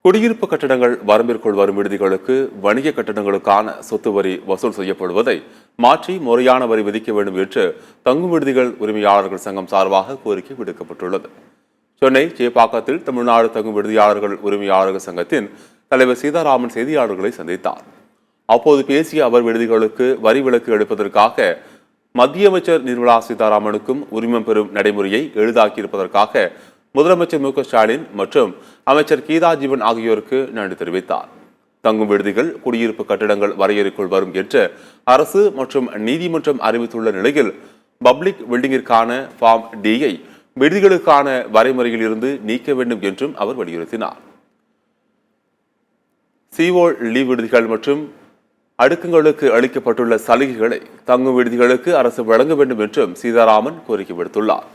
குடியிருப்பு கட்டடங்கள் வரம்பிற்குள் வரும் விடுதிகளுக்கு வணிக கட்டடங்களுக்கான சொத்து வரி வசூல் செய்யப்படுவதை மாற்றி முறையான வரி விதிக்க வேண்டும் என்று தங்கும் விடுதிகள் உரிமையாளர்கள் சங்கம் சார்பாக கோரிக்கை விடுக்கப்பட்டுள்ளது. சென்னை சேப்பாக்கத்தில் தமிழ்நாடு தங்கும் விடுதியாளர்கள் உரிமையாளர்கள் சங்கத்தின் தலைவர் சீதாராமன் செய்தியாளர்களை சந்தித்தார். அப்போது பேசிய அவர், விடுதிகளுக்கு வரி விலக்கு எடுப்பதற்காக மத்திய அமைச்சர் நிர்மலா சீதாராமனுக்கும் உரிமம் பெறும் நடைமுறையை எளிதாக்கியிருப்பதற்காக முதலமைச்சர் மு க ஸ்டாலின் மற்றும் அமைச்சர் கீதா ஜீவன் ஆகியோருக்கு நன்றி தெரிவித்தார். தங்கும் விடுதிகள் குடியிருப்பு கட்டிடங்கள் வரையறைக்குள் வரும் என்று அரசு மற்றும் நீதிமன்றம் அறிவித்துள்ள நிலையில் பப்ளிக் பில்டிங்கிற்கான ஃபார்ம் டியை விடுதிகளுக்கான வரைமுறையில் இருந்து நீக்க வேண்டும் என்றும் அவர் வலியுறுத்தினார். சிஓ லீவ் விடுதிகள் மற்றும் அடுக்குங்களுக்கு அளிக்கப்பட்டுள்ள சலுகைகளை தங்கும் விடுதிகளுக்கு அரசு வழங்க வேண்டும் என்றும் சீதாராமன் கோரிக்கை விடுத்துள்ளார்.